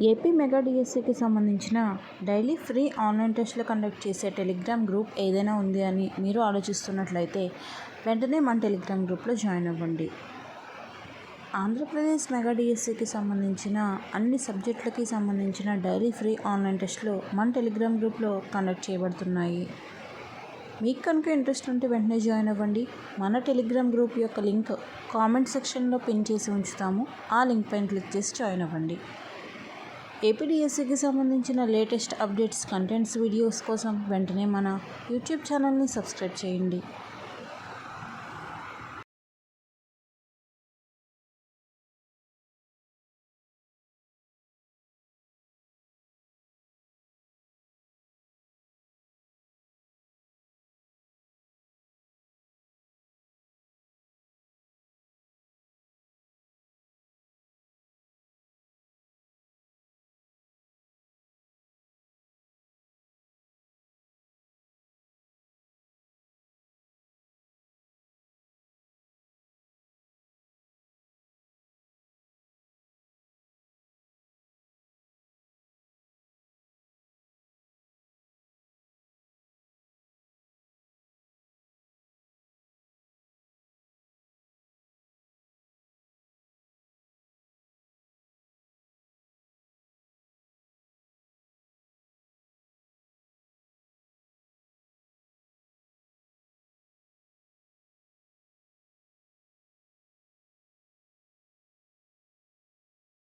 AP mega డిఎస్సికి సంబంధించిన daily free online టెస్టులు కండక్ట్ చేసే టెలిగ్రామ్ గ్రూప్ ఏదైనా ఉంది అని మీరు ఆలోచిస్తున్నట్లయితే వెంటనే మన టెలిగ్రామ్ గ్రూప్లో జాయిన్ అవ్వండి. ఆంధ్రప్రదేశ్ మెగా డిఎస్సికి సంబంధించిన అన్ని సబ్జెక్టులకి సంబంధించిన డైలీ ఫ్రీ ఆన్లైన్ టెస్టులు మన టెలిగ్రామ్ గ్రూప్లో కండక్ట్ చేయబడుతున్నాయి. మీకు కనుక ఇంట్రెస్ట్ ఉంటే వెంటనే జాయిన్ అవ్వండి. మన టెలిగ్రామ్ గ్రూప్ యొక్క లింక్ కామెంట్ సెక్షన్లో పిన్ చేసి ఉంచుతాము. ఆ లింక్ పైన క్లిక్ చేసి జాయిన్ అవ్వండి. ఏపీడిఎస్సికి సంబంధించిన లేటెస్ట్ అప్డేట్స్, కంటెంట్స్, వీడియోస్ కోసం వెంటనే మన యూట్యూబ్ ఛానల్ని సబ్స్క్రైబ్ చేయండి.